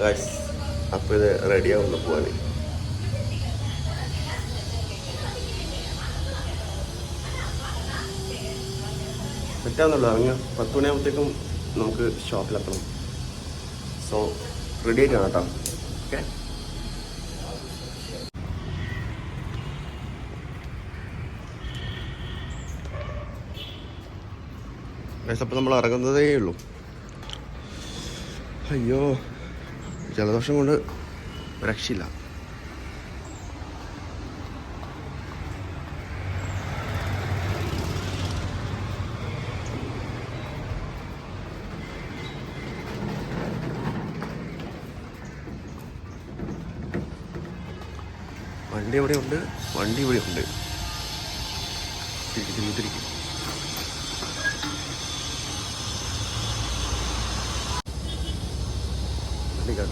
Guys അപ്പോൾ ഇത് റെഡിയാവുന്ന പോവാണ്. പറ്റാന്നുള്ളൂ. അങ്ങ് 10 മണിയാകുമ്പോഴത്തേക്കും നമുക്ക് ഷോപ്പിലെത്തണം. സോ റെഡി ആയിട്ടാണ് കേട്ടോ. ഓക്കെ, അപ്പോൾ നമ്മൾ ഇറങ്ങുന്നതേ ഉള്ളൂ. അയ്യോ, ജലദോഷം കൊണ്ട് രക്ഷയില്ല. വണ്ടി ഇവിടെ ഉണ്ട്, വണ്ടി ഇവിടെ ഉണ്ട്. തിരിക്കും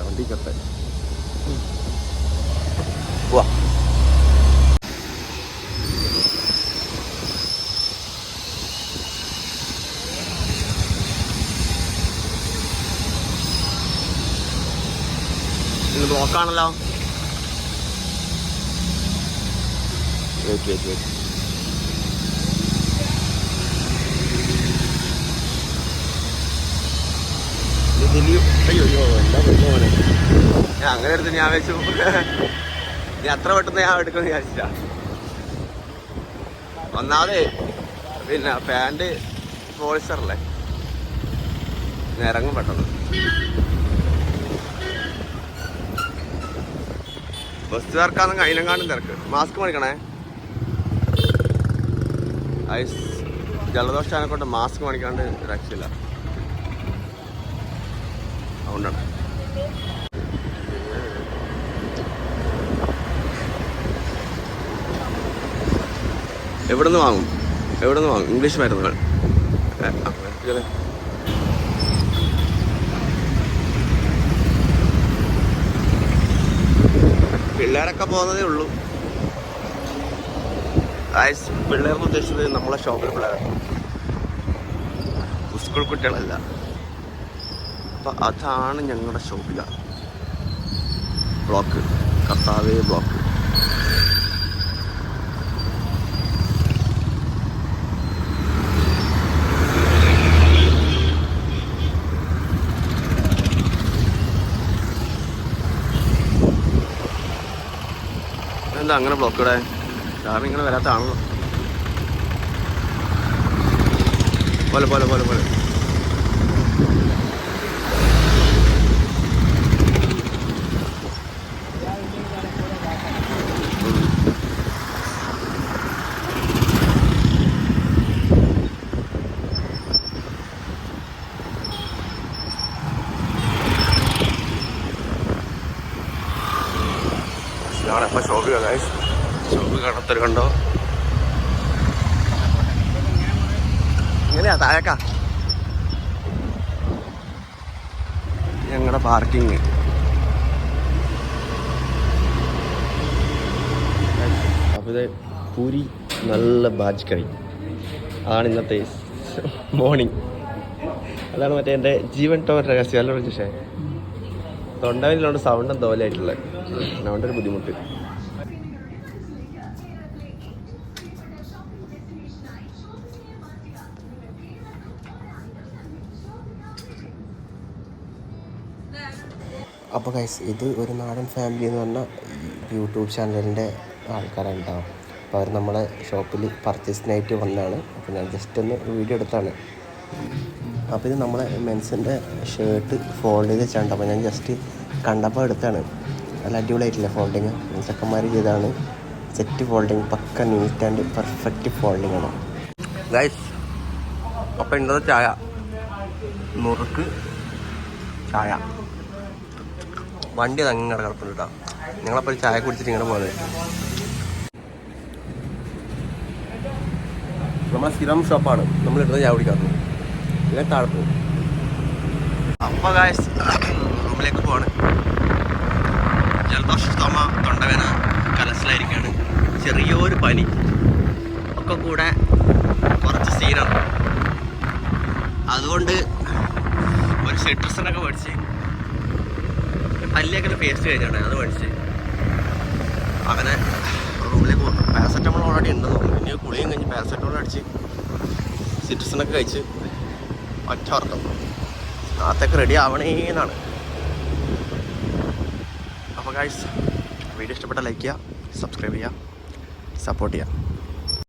വണ്ടി കട്ടെ വാ. ഇത് ബ്ലോക്കാണല്ലോ. വെയിറ്റ് അയ്യോ എന്താ പോലെ ഞാൻ അങ്ങനെ എടുത്ത് ഞാൻ വെച്ചു. നീ അത്ര പെട്ടെന്ന് ഞാൻ എടുക്കുമെന്ന് വിചാരിച്ചില്ല. ഒന്നാമതേ പിന്നെ പാൻറ് പോളിസ്റ്ററല്ലേ, ഇറങ്ങും പെട്ടെന്ന്. ബസ് തിരക്കാണെങ്കിൽ അതിനെങ്ങാണ്ടും തിരക്ക്. മാസ്ക് മേടിക്കണേ. ഐസ് ജലദോഷാനെ കൊണ്ട് മാസ്ക് മേടിക്കാണ്ട് രക്ഷയില്ല. അതുകൊണ്ടാണ്. എവിടെ നിന്ന് വാങ്ങും? ഇംഗ്ലീഷ് മരുന്നുകൾ. പിള്ളേരൊക്കെ പോകുന്നതേ ഉള്ളൂ. പിള്ളേർക്ക് ഉദ്ദേശിച്ചത് നമ്മളെ ഷോപ്പിലെ പിള്ളേരാണ്, സ്കൂൾ കുട്ടികളല്ല. അപ്പം അതാണ് ഞങ്ങളുടെ ഷോപ്പില ബ്ലോക്ക്. കർത്താവേ ബ്ലോക്ക്. എന്താ അങ്ങനെ ബ്ലോക്ക് ഇവിടെ? കാരണം ഇങ്ങനെ വരാത്താണല്ലോ. പോലെ ഞങ്ങളെപ്പോൾ ഷോപ്പ് കാണത്തൊരു കണ്ടോ. എങ്ങനെയാ താഴേക്കാ ഞങ്ങളുടെ പാർക്കിങ്. അപ്പോൾ ഇത് പൂരി നല്ല ബാജ് കറി അതാണ് ഇന്നത്തെ മോർണിംഗ്. അതാണ് മറ്റേ എൻ്റെ ജീവൻ ടോർ രഹസ്യം. അല്ല പക്ഷേ തൊണ്ടയിലുണ്ട് സൗണ്ട് എന്തോലായിട്ടുള്ളത്, അതുകൊണ്ടൊരു ബുദ്ധിമുട്ട്. അപ്പോൾ ഗൈസ്, ഇത് ഒരു നാടൻ ഫാമിലി എന്ന് പറഞ്ഞാൽ യൂട്യൂബ് ചാനലിൻ്റെ ആൾക്കാരാണ് കേട്ടോ. അപ്പോൾ അവർ നമ്മളെ ഷോപ്പിൽ പർച്ചേസിനായിട്ട് വന്നതാണ്. അപ്പോൾ ഞാൻ ജസ്റ്റ് ഒന്ന് വീഡിയോ എടുത്താണ്. അപ്പോൾ ഇത് നമ്മളെ മെൻസിൻ്റെ ഷർട്ട് ഫോൾഡ് ചെയ്ത് വെച്ചാണ്. അപ്പോൾ ഞാൻ ജസ്റ്റ് കണ്ടപ്പോൾ എടുത്താണ്. നല്ല അടിപൊളിയായിട്ടില്ല ഫോൾഡിങ്. ചെക്കന്മാർ ചെയ്താണ് set folding. Pakka neat and perfect folding ആണ് ഗൈസ്. അപ്പോൾ ഇന്നത്തെ ചായ നുറുക്ക് ചായ. വണ്ടി അങ്ങനെ കിടപ്പുണ്ട് കേട്ടോ. ഞങ്ങളപ്പോൾ ഒരു ചായ കുടിച്ചിട്ട് ഇങ്ങനെ പോകുന്നത്. നമ്മളെ സ്ഥിരം ഷോപ്പാണ്, നമ്മളിടുന്ന ചായ കുടിക്കാറുണ്ട്. പിന്നെ താഴെ പോകും. അപ്പോൾ ഗൈസ് റൂമിലേക്ക് പോവാണ്. ജലദോഷ, ചുമ, തൊണ്ടവേദന, കലശലായിരിക്കുകയാണ്, ചെറിയൊരു പനി ഒക്കെ കൂടെ കുറച്ച് സീനാണ്. അതുകൊണ്ട് ഒരു സിട്രസിനൊക്കെ മേടിച്ച് പല്ലിയൊക്കെ പേസ്റ്റ് കഴിഞ്ഞാണ് അത് മേടിച്ച് അങ്ങനെ റൂമിലേക്ക് പോകുന്നു. പാരസെറ്റമോൾ ഓൾറെഡി ഉണ്ടെന്ന് തോന്നുന്നു. ഇനി കുളിയും കഴിഞ്ഞ് പാരസെറ്റമോൾ അടിച്ച് സിട്രസിനൊക്കെ കഴിച്ച് ഒറ്റ ഉറക്കം. നാളത്തേക്ക് റെഡി ആവണേന്നാണ്. അപ്പോൾ ഗൈസ് വീഡിയോ ഇഷ്ടപ്പെട്ട ലൈക്ക് ചെയ്യുക, സബ്സ്ക്രൈബ് ചെയ്യുക, സപ്പോർട്ട് ചെയ്യുക.